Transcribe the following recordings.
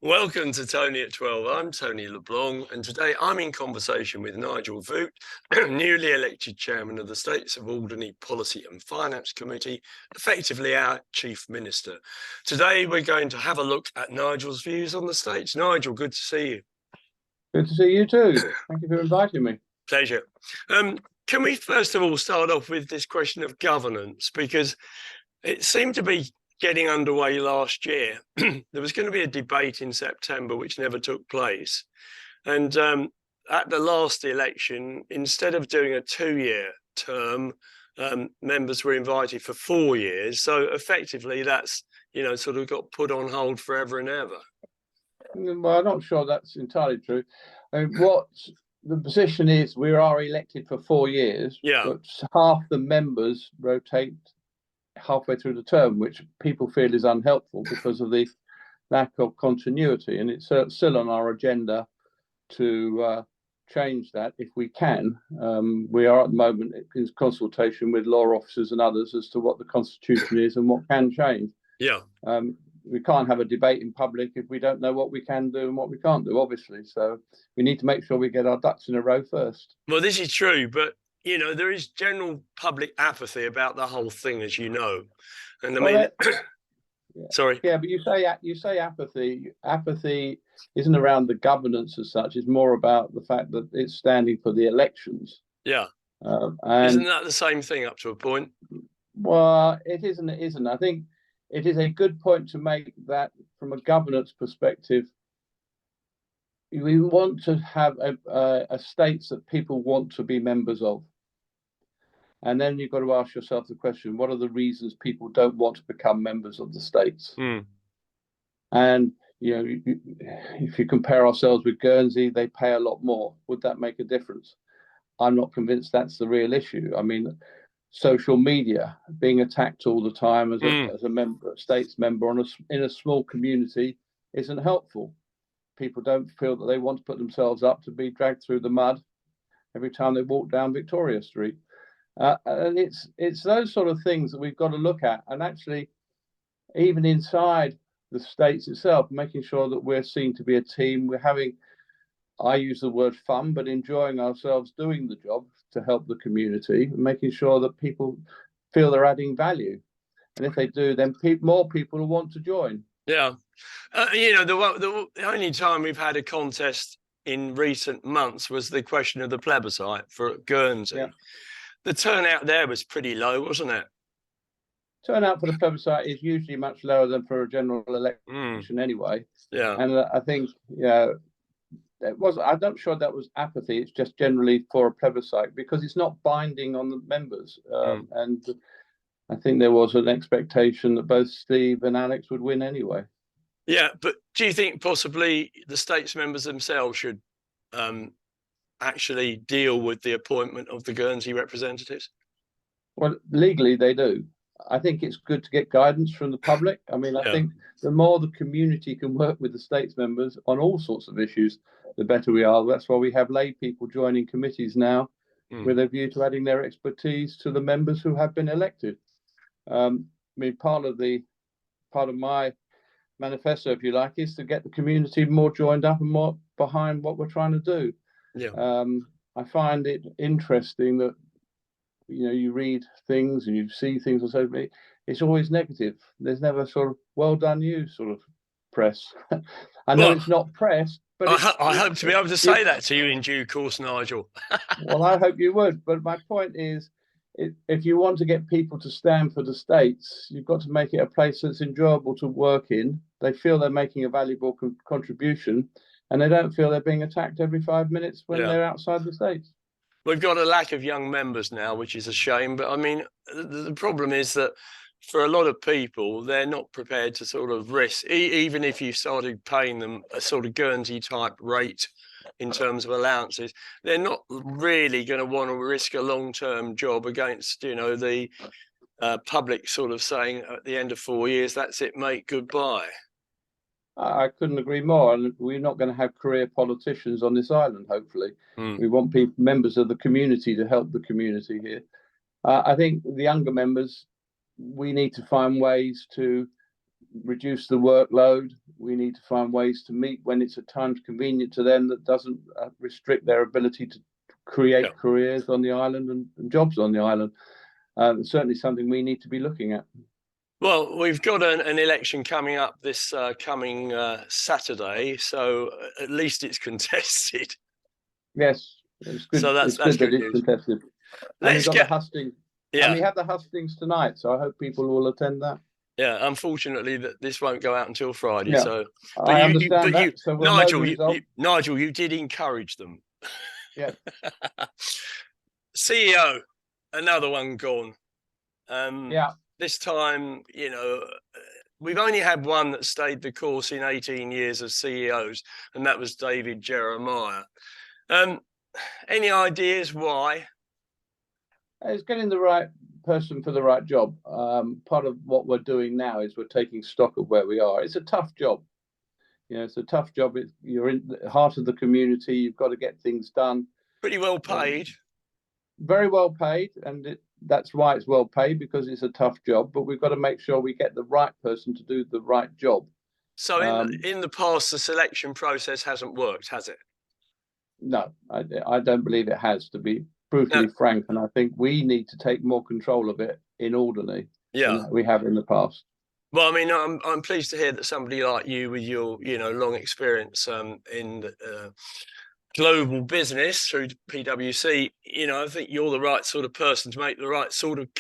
Welcome to Tony at 12. I'm Tony LeBlanc, and today I'm in conversation with Nigel Vooght, newly elected chairman of the States of Alderney Policy and Finance Committee, effectively our chief minister. Today we're going to have a look at Nigel's views on the States. Nigel, good to see you. Good to see you too. Thank you for inviting me. Pleasure. Can we first of all start off with this question of governance, because it seemed to be getting underway last year. There was going to be a debate in September which never took place, and at the last election, instead of doing a 2-year term, members were invited for 4 years. So effectively that's sort of got put on hold forever and ever. Well, I'm not sure that's entirely true. What the position is, we are elected for 4 years, but half the members rotate halfway through the term, which people feel is unhelpful because of the lack of continuity. And it's still on our agenda to change that if we can. We are at the moment in consultation with law officers and others as to what the constitution is and what can change. We can't have a debate in public if we don't know what we can do and what we can't do, obviously. So we need to make sure we get our ducks in a row first. Well, this is true, but there is general public apathy about the whole thing, as you know. And I mean, sorry. Yeah, but you say apathy. Apathy isn't around the governance as such. It's more about the fact that it's standing for the elections. Yeah. And isn't that the same thing up to a point? Well, it isn't. It isn't. I think it is a good point to make that from a governance perspective. We want to have a states that people want to be members of. And then you've got to ask yourself the question, what are the reasons people don't want to become members of the states? And, if you compare ourselves with Guernsey, they pay a lot more. Would that make a difference? I'm not convinced that's the real issue. I mean, social media, being attacked all the time as a member, a states member in a small community isn't helpful. People don't feel that they want to put themselves up to be dragged through the mud every time they walk down Victoria Street. And it's those sort of things that we've got to look at, and actually even inside the states itself, making sure that we're seen to be a team. We're having, I use the word fun, but enjoying ourselves doing the job to help the community, and making sure that people feel they're adding value. And if they do, then more people will want to join. Yeah. The only time we've had a contest in recent months was the question of the plebiscite for Guernsey. Yeah. The turnout there was pretty low, wasn't it? Turnout for the plebiscite is usually much lower than for a general election anyway. Yeah. And I think, I'm not sure that was apathy. It's just generally for a plebiscite because it's not binding on the members. And I think there was an expectation that both Steve and Alex would win anyway. Yeah, but do you think possibly the states members themselves should actually deal with the appointment of the Guernsey representatives? Well, legally they do. I think it's good to get guidance from the public. I mean, I think the more the community can work with the states members on all sorts of issues, the better we are. That's why we have lay people joining committees now with a view to adding their expertise to the members who have been elected. I mean, part of my manifesto, if you like, is to get the community more joined up and more behind what we're trying to do. I find it interesting that you read things and you see things on social media. It's always negative. There's never sort of well done you sort of press. I know it's not press, but I hope to be able to say that to you in due course, Nigel. Well, I hope you would. But my point is, if you want to get people to stand for the states, you've got to make it a place that's enjoyable to work in. They feel they're making a valuable contribution, and they don't feel they're being attacked every 5 minutes when they're outside the states. We've got a lack of young members now, which is a shame. But I mean, the problem is that for a lot of people, they're not prepared to sort of risk, even if you started paying them a sort of Guernsey type rate in terms of allowances, they're not really going to want to risk a long-term job against, the public sort of saying at the end of 4 years, that's it, mate, goodbye. I couldn't agree more. And we're not going to have career politicians on this island, hopefully. We want members of the community to help the community here. I think the younger members, we need to find ways to reduce the workload. We need to find ways to meet when it's at times convenient to them that doesn't restrict their ability to create careers on the island and jobs on the island. Certainly something we need to be looking at. Well, we've got an election coming up this coming Saturday, so at least it's contested. Yes, it's good. So that's good good that news. it's contested. And we've got the hustings. Yeah. And we have the hustings tonight, so I hope people will attend that. Yeah, unfortunately, that this won't go out until Friday. Yeah, so, but I understand that. So we'll Nigel, you did encourage them. Yeah. CEO, another one gone. Yeah. This time, we've only had one that stayed the course in 18 years of CEOs, and that was David Jeremiah. Any ideas why? It's getting the right person for the right job. Part of what we're doing now is we're taking stock of where we are. It's a tough job. It's a tough job. You're in the heart of the community. You've got to get things done. Pretty well paid. Very well paid, and that's why it's well paid, because it's a tough job. But we've got to make sure we get the right person to do the right job. So in the past, the selection process hasn't worked, has it? No, I don't believe it has, to be brutally frank. And I think we need to take more control of it in Alderney than we have in the past. Well, I mean, I'm pleased to hear that somebody like you, with your long experience in global business through PwC, I think you're the right sort of person to make the right sort of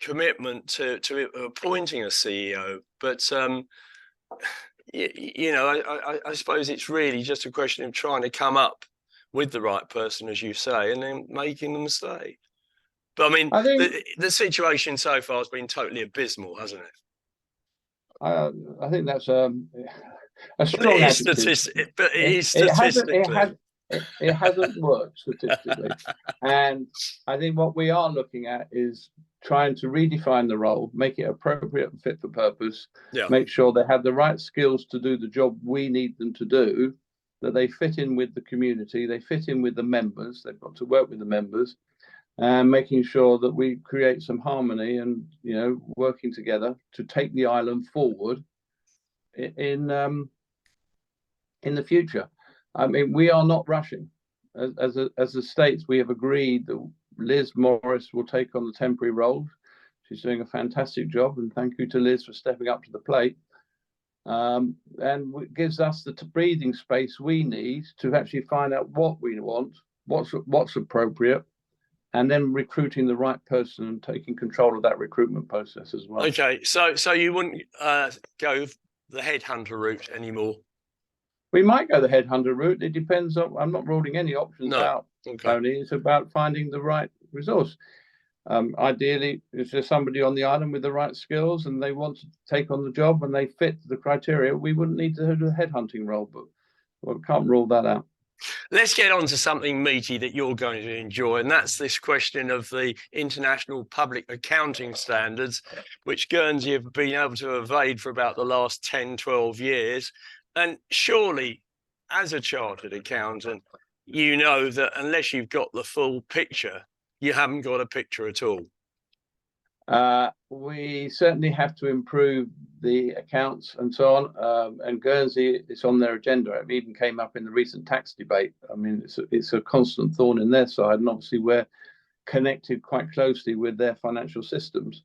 commitment to appointing a CEO. But I suppose it's really just a question of trying to come up with the right person, as you say, and then making them stay. But I mean, I think the situation so far has been totally abysmal, hasn't it? I think that's a strong adjective. But it is statistically. It hasn't worked statistically. And I think what we are looking at is trying to redefine the role, make it appropriate and fit for purpose, make sure they have the right skills to do the job we need them to do, that they fit in with the community, they fit in with the members, they've got to work with the members, and making sure that we create some harmony and, working together to take the island forward in the future. I mean, we are not rushing. As the states, we have agreed that Liz Morris will take on the temporary role. She's doing a fantastic job, and thank you to Liz for stepping up to the plate. And it gives us the breathing space we need to actually find out what we want, what's appropriate, and then recruiting the right person and taking control of that recruitment process as well. Okay, so you wouldn't go the headhunter route anymore? We might go the headhunter route. It depends on. I'm not ruling any options out, Tony. It's about finding the right resource. Ideally, if there's somebody on the island with the right skills and they want to take on the job and they fit the criteria, we wouldn't need to do a headhunting role, but we can't rule that out. Let's get on to something meaty that you're going to enjoy, and that's this question of the international public accounting standards, which Guernsey have been able to evade for about the last 10, 12 years. And surely, as a chartered accountant, you know that unless you've got the full picture, you haven't got a picture at all. We certainly have to improve the accounts and so on. And Guernsey, it's on their agenda. It even came up in the recent tax debate. I mean, it's a constant thorn in their side, and obviously we're connected quite closely with their financial systems.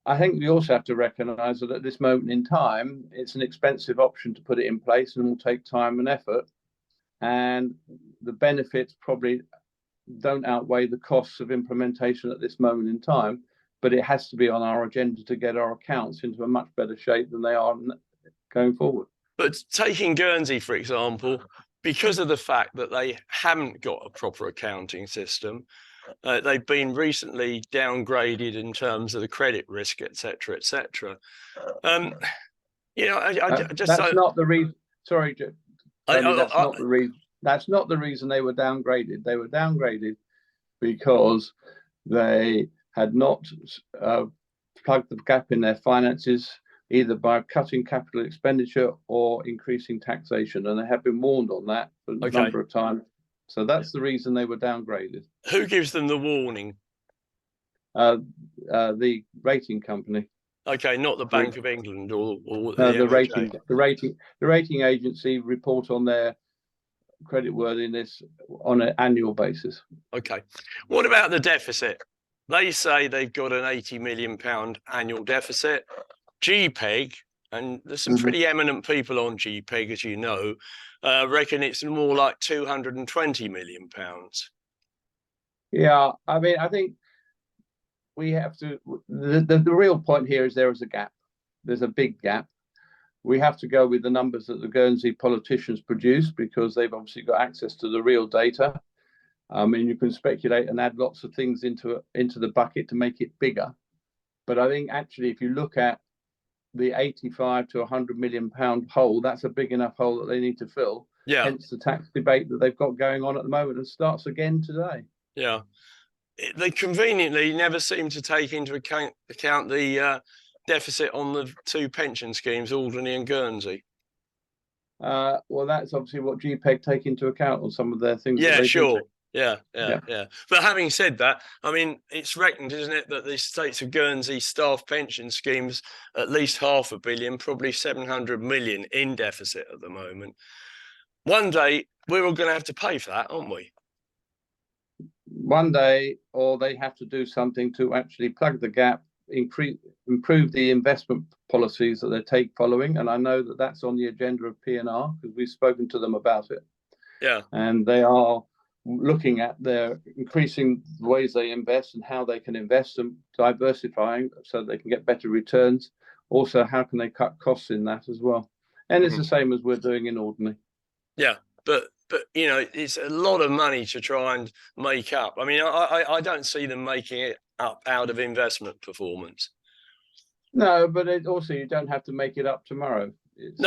I think we also have to recognise that at this moment in time, it's an expensive option to put it in place and will take time and effort. And the benefits probably don't outweigh the costs of implementation at this moment in time, but it has to be on our agenda to get our accounts into a much better shape than they are going forward. But taking Guernsey, for example, because of the fact that they haven't got a proper accounting system, they've been recently downgraded in terms of the credit risk, etc., etc. That's not the reason. Sorry, Tony, that's not the reason. That's not the reason they were downgraded. They were downgraded because they had not plugged the gap in their finances, either by cutting capital expenditure or increasing taxation. And they have been warned on that a number of times. So that's the reason they were downgraded. Who gives them the warning? The rating company. Okay, not the Bank of England or the the MOJ. rating agency report on their creditworthiness on an annual basis. Okay. What about the deficit? They say they've got an £80 million annual deficit. GPEG, and there's some pretty eminent people on GPEG, as you know, reckon it's more like £220 million. Yeah, I mean, I think we have to. The real point here is there is a gap. There's a big gap. We have to go with the numbers that the Guernsey politicians produce because they've obviously got access to the real data. I mean, you can speculate and add lots of things into the bucket to make it bigger. But I think actually, if you look at the 85 to 100 million pound hole, that's a big enough hole that they need to fill. Yeah. Hence the tax debate that they've got going on at the moment and starts again today. Yeah. They conveniently never seem to take into account the deficit on the two pension schemes, Alderney and Guernsey. Well, that's obviously what GPEG take into account on some of their things. Yeah, sure. Yeah. But having said that, I mean, it's reckoned, isn't it, that the States of Guernsey staff pension schemes at least £500 million, probably 700 million in deficit at the moment. One day we're all going to have to pay for that, aren't we? One day, or they have to do something to actually plug the gap, improve the investment policies that they take following. And I know that that's on the agenda of P&R because we've spoken to them about it. Yeah. And they are looking at their increasing the ways they invest and how they can invest and diversifying so they can get better returns. Also, how can they cut costs in that as well? And it's the same as we're doing in Alderney. Yeah, but you know, it's a lot of money to try and make up. I mean, I don't see them making it up out of investment performance. No, but also you don't have to make it up tomorrow. It's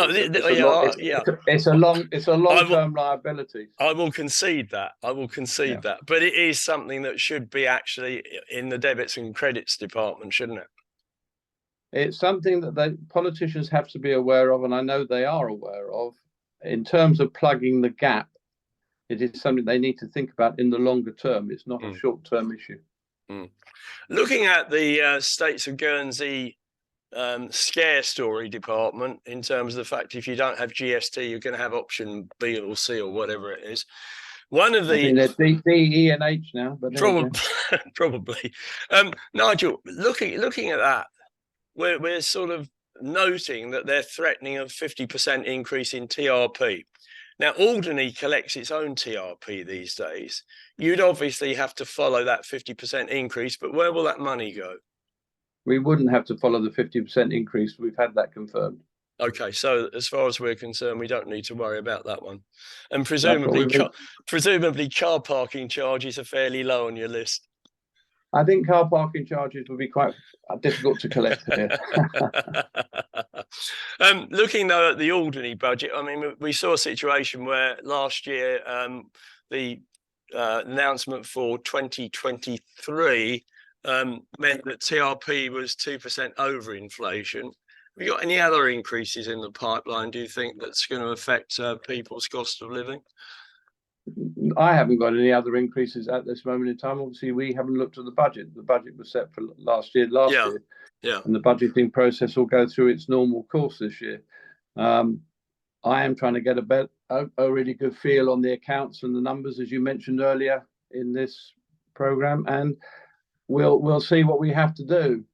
a long-term liability. I will concede that. But it is something that should be actually in the debits and credits department, shouldn't it? It's something that the politicians have to be aware of, and I know they are aware of. In terms of plugging the gap, it is something they need to think about in the longer term. It's not a short-term issue. Looking at the States of Guernsey scare story department, in terms of the fact if you don't have GST, you're going to have option B or C or whatever it is. One of the I think they're D, E, and H now, but probably. Nigel, looking at that, we're sort of noting that they're threatening a 50% increase in TRP. Now, Alderney collects its own TRP these days. You'd obviously have to follow that 50% increase, but where will that money go? We wouldn't have to follow the 50% increase. We've had that confirmed. Okay, so as far as we're concerned, we don't need to worry about that one. And presumably car parking charges are fairly low on your list. I think car parking charges would be quite difficult to collect here. Looking though at the Alderney budget, I mean, we saw a situation where last year the announcement for 2023 meant that TRP was 2% over inflation. Have you got any other increases in the pipeline, do you think, that's going to affect people's cost of living? I haven't got any other increases at this moment in time. Obviously, we haven't looked at the budget. The budget was set for last year, and the budgeting process will go through its normal course this year. I am trying to get a really good feel on the accounts and the numbers, as you mentioned earlier in this program, and we'll see what we have to do.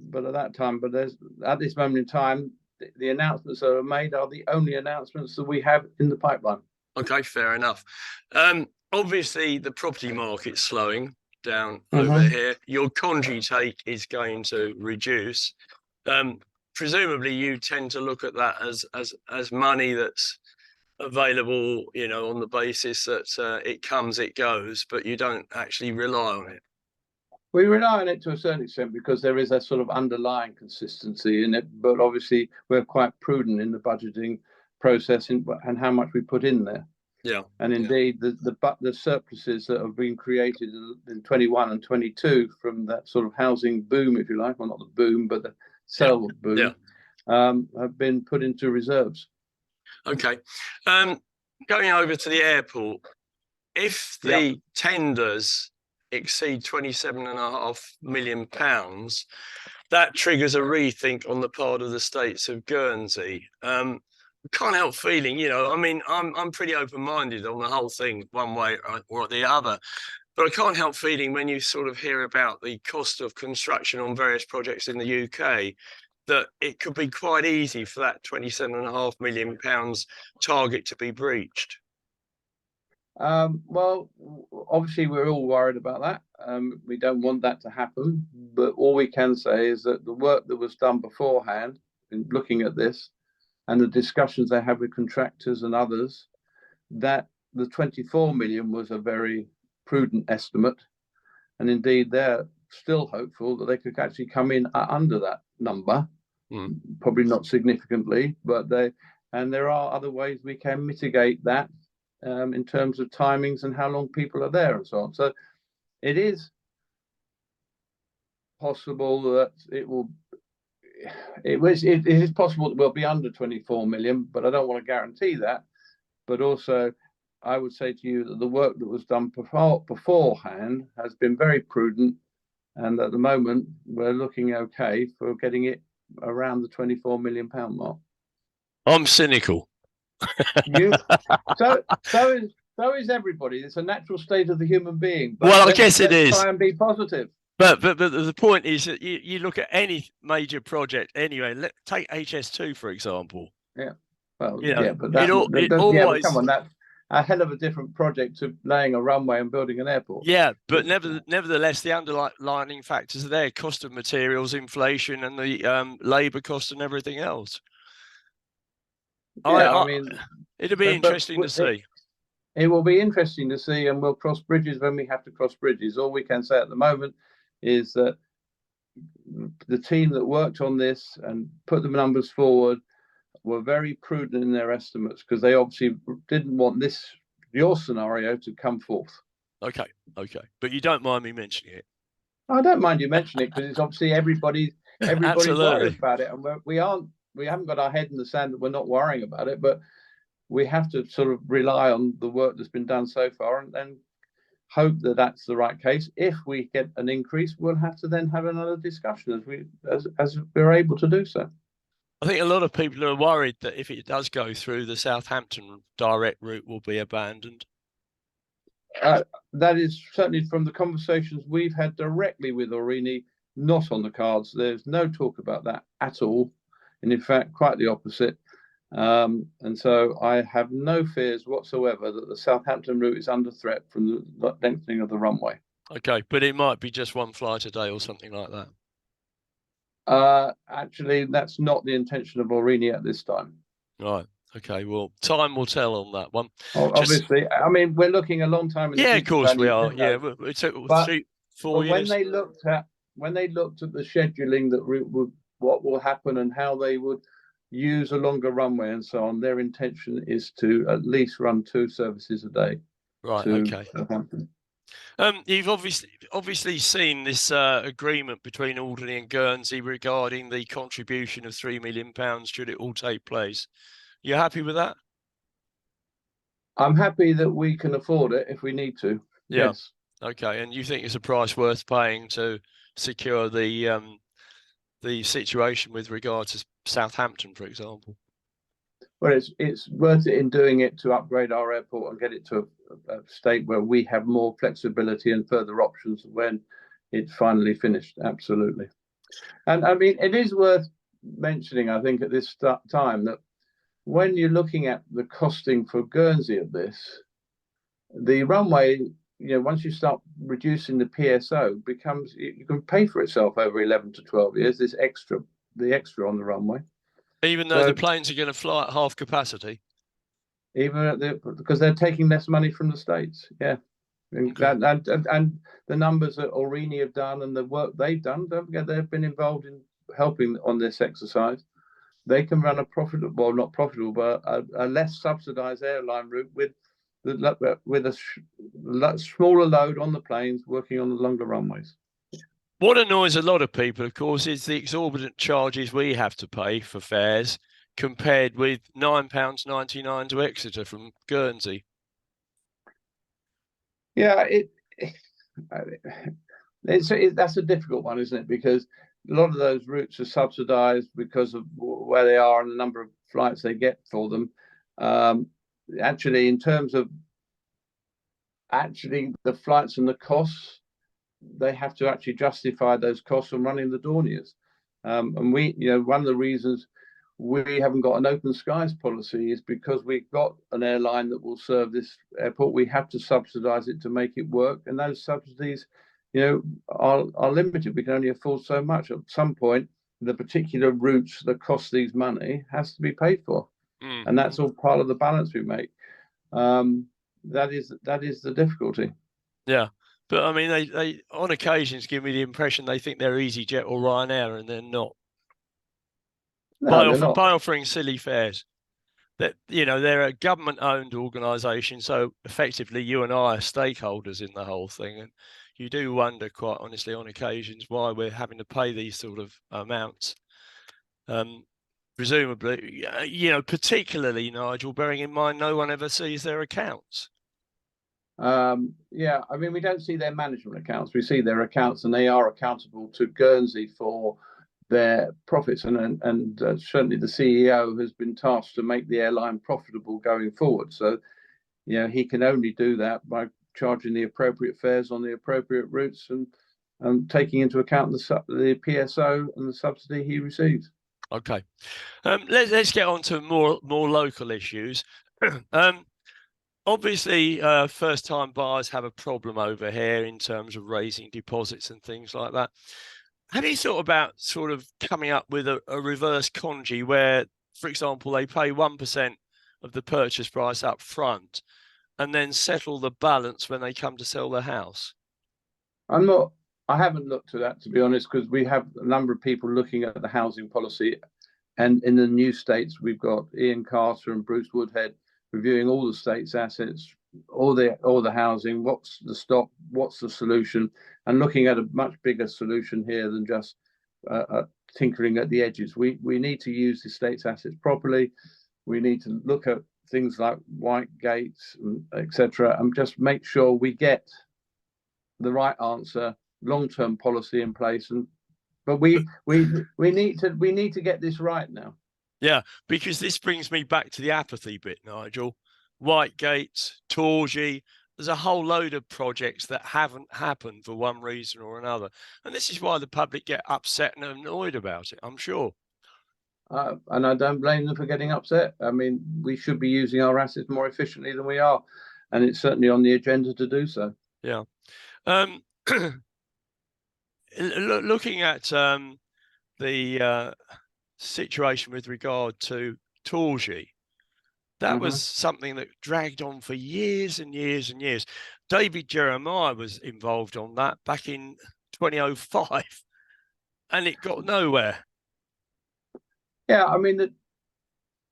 But at this moment in time, the announcements that are made are the only announcements that we have in the pipeline. Okay, fair enough. Obviously, the property market's slowing down over here. Your congee take is going to reduce. Presumably, you tend to look at that as money that's available, you know, on the basis that it comes, it goes, but you don't actually rely on it. We rely on it to a certain extent because there is a sort of underlying consistency in it, but obviously we're quite prudent in the budgeting process and how much we put in there. Yeah. And indeed, the surpluses that have been created in 21 and 22 from that sort of housing boom, if you like, well, not the boom, but the sell boom, have been put into reserves. Okay. Going over to the airport, if the tenders exceed £27.5 million, that triggers a rethink on the part of the states of Guernsey. Can't help feeling, you know, I mean, I'm pretty open-minded on the whole thing, one way or the other. But I can't help feeling when you sort of hear about the cost of construction on various projects in the UK, that it could be quite easy for that £27.5 million target to be breached. Well, obviously we're all worried about that. We don't want that to happen, but all we can say is that the work that was done beforehand in looking at this and the discussions they had with contractors and others, that the 24 million was a very prudent estimate. And indeed, they're still hopeful that they could actually come in under that number, probably not significantly, but there are other ways we can mitigate that in terms of timings and how long people are there and so on. So it is possible that it is possible that we'll be under 24 million, but I don't want to guarantee that. But also, I would say to you that the work that was done beforehand has been very prudent, and at the moment we're looking okay for getting it around the 24 million pound mark. I'm cynical. So is everybody. It's a natural state of the human being. But well, I guess it is. Try and be positive. But the point is that you look at any major project anyway. Take HS2 for example. Yeah. Well, you know, yeah, but always. Yeah, but come on, that's a hell of a different project to laying a runway and building an airport. Yeah, but nevertheless, the underlying factors are there: cost of materials, inflation, and the labour cost and everything else. Yeah, I mean, it'll be interesting to see. It will be interesting to see, and we'll cross bridges when we have to cross bridges. All we can say at the moment is that the team that worked on this and put the numbers forward were very prudent in their estimates, because they obviously didn't want your scenario to come forth. Okay, but you don't mind me mentioning it? I don't mind you mentioning it, because it's obviously everybody's worried about it, and we haven't got our head in the sand that we're not worrying about it, but we have to sort of rely on the work that's been done so far and hope that that's the right case. If we get an increase, we'll have to then have another discussion as we're able to do so. I think a lot of people are worried that if it does go through, the Southampton direct route will be abandoned. That is certainly, from the conversations we've had directly with Alderney, not on the cards. There's no talk about that at all, and in fact, quite the opposite. And so I have no fears whatsoever that the Southampton route is under threat from the lengthening of the runway. Okay, but it might be just one flight a day or something like that. Actually, that's not the intention of Alderney at this time. Right. Okay. Well, time will tell on that one. Obviously, I mean, we're looking a long time in the future. Of course we are. Yeah, it took 4 years. When they looked at the scheduling, what will happen and how they would use a longer runway and so on, their intention is to at least run 2 services a day. Right. Okay. Southampton. You've obviously seen this agreement between Alderney and Guernsey regarding the contribution of £3 million should it all take place. You happy with that? I'm happy that we can afford it if we need to. Yeah. Yes. Okay. And you think it's a price worth paying to secure the situation with regard to Southampton, for example? Well, it's worth it in doing it to upgrade our airport and get it to a state where we have more flexibility and further options when it's finally finished. Absolutely. And I mean, it is worth mentioning, I think, at this time, that when you're looking at the costing for Guernsey of this, the runway, once you start reducing the PSO, you can pay for itself over 11 to 12 years, the extra on the runway. Even though the planes are going to fly at half capacity? Because they're taking less money from the States, yeah. Okay. And the numbers that Alderney have done and the work they've done, don't forget they've been involved in helping on this exercise. They can run not profitable, but a less subsidised airline route with a smaller load on the planes, working on the longer runways. What annoys a lot of people, of course, is the exorbitant charges we have to pay for fares compared with £9.99 to Exeter from Guernsey. Yeah, that's a difficult one, isn't it? Because a lot of those routes are subsidised because of where they are and the number of flights they get for them. Actually, in terms of the flights and the costs, they have to actually justify those costs from running the Dorniers. And we, one of the reasons we haven't got an open skies policy is because we've got an airline that will serve this airport. We have to subsidise it to make it work, and those subsidies, are limited. We can only afford so much. At some point, the particular routes that cost these money has to be paid for, and that's all part of the balance we make. That is the difficulty. Yeah. But I mean, they on occasions give me the impression they think they're EasyJet or Ryanair, and they're not. No, they're not. By offering silly fares. That they're a government-owned organisation, so effectively you and I are stakeholders in the whole thing, and you do wonder, quite honestly, on occasions why we're having to pay these sort of amounts. Presumably, particularly, Nigel, bearing in mind no one ever sees their accounts. Yeah, I mean, we don't see their management accounts. We see their accounts, and they are accountable to Guernsey for their profits. And certainly the CEO has been tasked to make the airline profitable going forward. So, he can only do that by charging the appropriate fares on the appropriate routes and taking into account the PSO and the subsidy he receives. Okay, let's get on to more local issues. Obviously, first-time buyers have a problem over here in terms of raising deposits and things like that. Have you thought about sort of coming up with a reverse congee where, for example, they pay 1% of the purchase price up front and then settle the balance when they come to sell the house? I haven't looked at that, to be honest, because we have a number of people looking at the housing policy. And in the new states, we've got Ian Carter and Bruce Woodhead reviewing all the state's assets, all the housing, what's the stock, what's the solution, and looking at a much bigger solution here than just tinkering at the edges. We need to use the state's assets properly. We need to look at things like white gates, etc., and just make sure we get the right answer, long-term policy in place. But we need to get this right now. Yeah, because this brings me back to the apathy bit, Nigel. Whitegate, Torgey, there's a whole load of projects that haven't happened for one reason or another. And this is why the public get upset and annoyed about it, I'm sure. And I don't blame them for getting upset. I mean, we should be using our assets more efficiently than we are. And it's certainly on the agenda to do so. Yeah. Looking at the situation with regard to Torgey, that was something that dragged on for years and years and years. David Jeremiah was involved on that back in 2005, and it got nowhere. Yeah, I mean,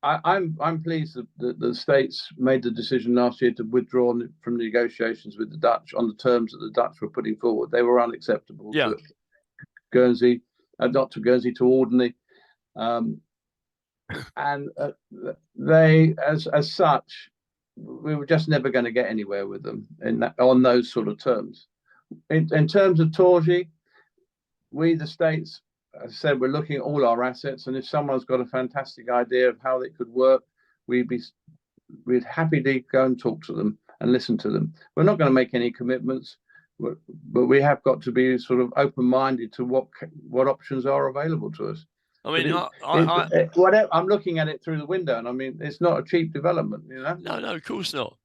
I'm pleased that the states made the decision last year to withdraw from negotiations with the Dutch on the terms that the Dutch were putting forward. They were unacceptable to Guernsey, not to Guernsey, to Alderney. And they, as such, we were just never going to get anywhere with them on those sort of terms. In terms of Torgey, we, the states, as I said, we're looking at all our assets, and if someone's got a fantastic idea of how it could work, we'd happily go and talk to them and listen to them. We're not going to make any commitments, but we have got to be sort of open-minded to what options are available to us. I mean, I'm looking at it through the window, and I mean, it's not a cheap development, No, of course not,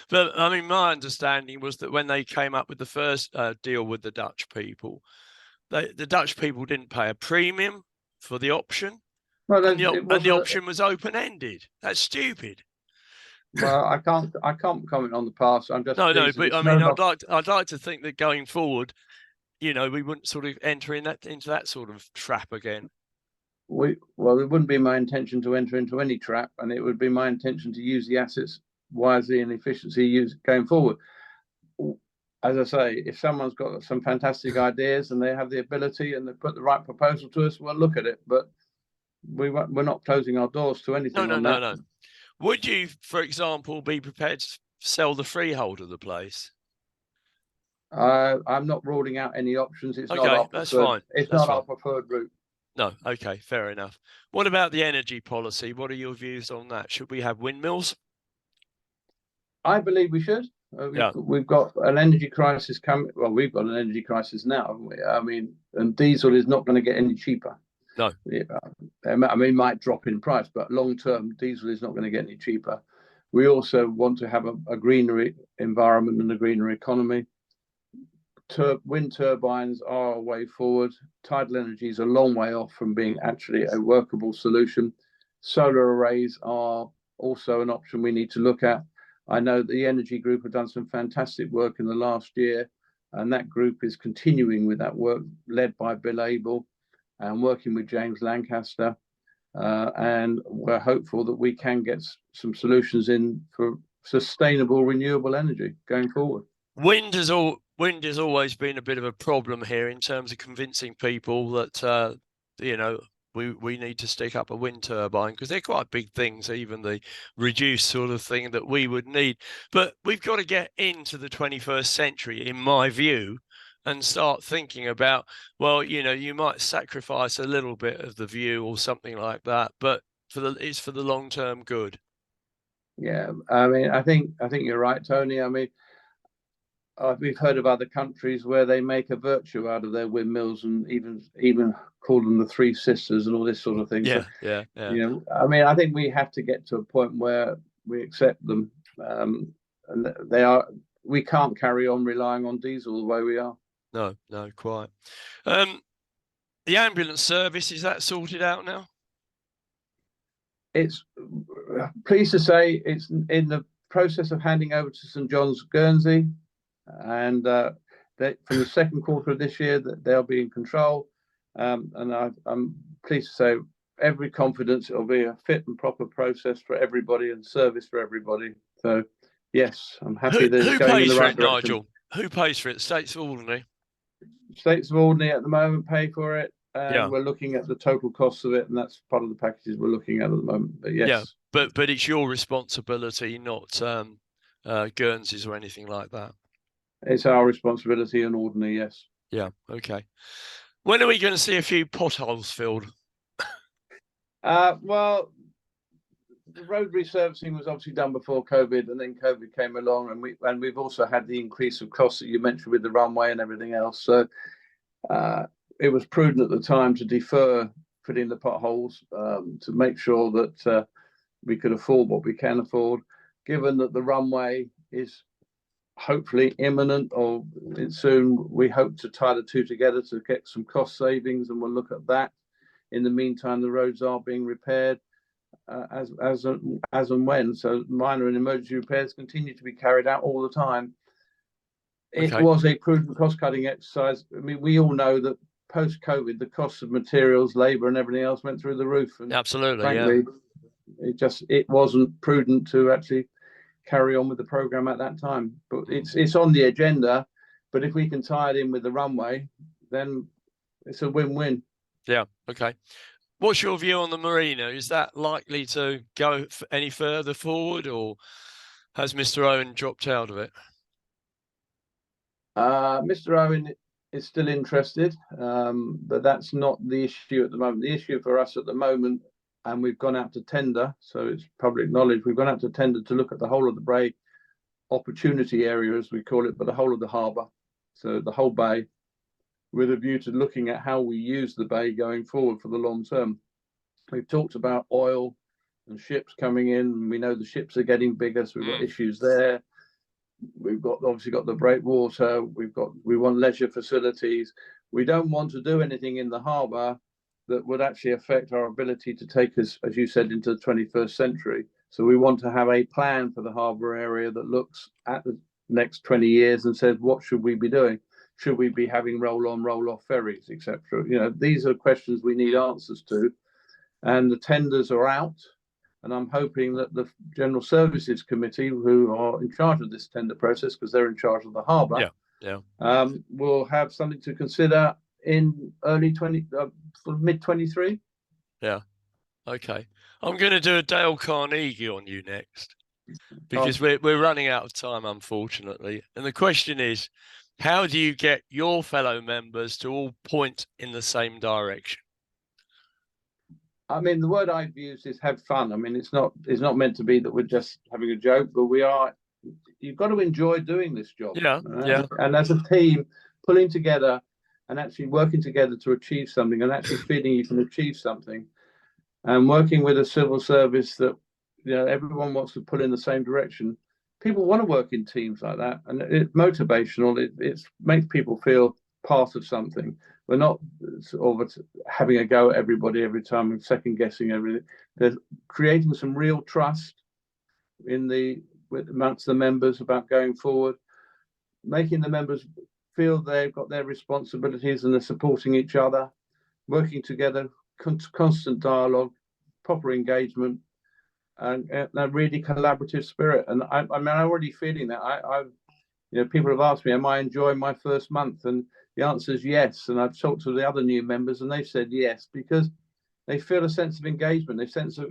But I mean, my understanding was that when they came up with the first deal with the Dutch people, the Dutch people didn't pay a premium for the option, and the option was open-ended. That's stupid. Well, I can't comment on the past. I'm just no, but I mean, I'd like to think that going forward, we wouldn't sort of enter into that sort of trap again. It wouldn't be my intention to enter into any trap, and it would be my intention to use the assets wisely and efficiently going forward. As I say, if someone's got some fantastic ideas and they have the ability and they put the right proposal to us, we'll look at it. But we're not closing our doors to anything. No. Would you, for example, be prepared to sell the freehold of the place? I'm not ruling out any options. It's not Okay, our that's preferred. fine. It's That's not our fine. preferred route. No, okay, fair enough. What about the energy policy? What are your views on that? Should we have windmills? I believe we should. Yeah. We've got an energy crisis coming. Well, we've got an energy crisis now, haven't we? I mean, and diesel is not going to get any cheaper. No. I mean, it might drop in price, but long term, diesel is not going to get any cheaper. We also want to have a greener environment and a greener economy. Wind turbines are a way forward. Tidal energy is a long way off from being actually a workable solution. Solar arrays are also an option we need to look at. I know the Energy Group have done some fantastic work in the last year, and that group is continuing with that work, led by Bill Abel and working with James Lancaster. And we're hopeful that we can get some solutions in for sustainable renewable energy going forward. Wind has always been a bit of a problem here in terms of convincing people that we need to stick up a wind turbine, because they're quite big things, even the reduced sort of thing that we would need. But we've got to get into the 21st century, in my view, and start thinking about, well, you might sacrifice a little bit of the view or something like that, but it's for the long-term good. Yeah, I mean, I think you're right, Tony. I mean, we've heard of other countries where they make a virtue out of their windmills and even call them the Three Sisters and all this sort of thing. Yeah, so, yeah. I mean, I think we have to get to a point where we accept them, and we can't carry on relying on diesel the way we are. No, quite. The ambulance service, is that sorted out now? It's pleased to say it's in the process of handing over to St John's, Guernsey, and from the second quarter of this year that they'll be in control. And I'm pleased to say, every confidence it'll be a fit and proper process for everybody and service for everybody. So yes, I'm happy that it's going in the right direction. Nigel? Who pays for it? States of Alderney. States of Alderney at the moment pay for it. Yeah. We're looking at the total costs of it, and that's part of the packages we're looking at the moment. But yes. Yeah, but it's your responsibility, not Guernsey's or anything like that. It's our responsibility in Alderney, yes. Yeah, okay. When are we going to see a few potholes filled? Well, the road resurfacing was obviously done before COVID, and then COVID came along, and we've also had the increase of costs that you mentioned with the runway and everything else. So it was prudent at the time to defer filling the potholes to make sure that we could afford what we can afford. Given that the runway is hopefully imminent or soon, we hope to tie the two together to get some cost savings, and we'll look at that. In the meantime, the roads are being repaired as and when. So minor and emergency repairs continue to be carried out all the time. It was a prudent cost-cutting exercise. I mean, we all know that post-COVID, the costs of materials, labour, and everything else went through the roof. And absolutely, frankly, it wasn't prudent to actually carry on with the program at that time. But it's on the agenda. But if we can tie it in with the runway, then it's a win-win. Yeah. Okay. What's your view on the marina? Is that likely to go any further forward, or has Mr. Owen dropped out of it? Mr. Owen is still interested, but that's not the issue at the moment. The issue for us at the moment, and we've gone out to tender, so it's public knowledge, we've gone out to tender to look at the whole of the Bray opportunity area, as we call it, but the whole of the harbour, so the whole bay, with a view to looking at how we use the bay going forward for the long term. We've talked about oil and ships coming in. We know the ships are getting bigger, so we've got issues there. We've obviously got the breakwater. We want leisure facilities. We don't want to do anything in the harbour that would actually affect our ability to take us, as you said, into the 21st century. So we want to have a plan for the harbour area that looks at the next 20 years and says, what should we be doing? Should we be having roll-on, roll-off ferries, etc.? These are questions we need answers to. And the tenders are out. And I'm hoping that the General Services Committee, who are in charge of this tender process, because they're in charge of the harbour, will have something to consider in mid-23. Yeah. Okay. I'm going to do a Dale Carnegie on you next, because we're running out of time, unfortunately. And the question is, How do you get your fellow members to all point in the same direction? I mean, the word I've used is have fun. I mean, it's not meant to be that we're just having a joke, but we are. You've got to enjoy doing this job. Yeah, yeah. And as a team, pulling together and actually working together to achieve something, and actually feeling you can achieve something, and working with a civil service that, you know, everyone wants to pull in the same direction. People want to work in teams like that, and it's motivational. It makes people feel part of something. We're not sort of having a go at everybody every time and second guessing everything. There's creating some real trust amongst the members about going forward, making the members feel they've got their responsibilities and they're supporting each other, working together, constant dialogue, proper engagement, and a really collaborative spirit. And I mean, I'm already feeling that. You know, people have asked me, am I enjoying my first month? And the answer is yes. And I've talked to the other new members and they've said yes, because they feel a sense of engagement, a sense of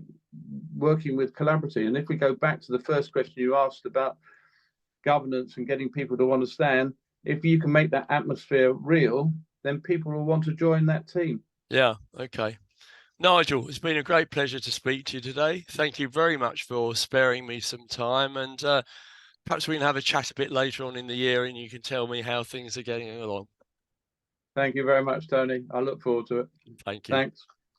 working with collaboratively. And if we go back to the first question you asked about governance and getting people to understand, if you can make that atmosphere real, then people will want to join that team. Yeah, okay. Nigel, it's been a great pleasure to speak to you today. Thank you very much for sparing me some time, and perhaps we can have a chat a bit later on in the year and you can tell me how things are getting along. Thank you very much, Tony. I look forward to it. Thank you. Thanks.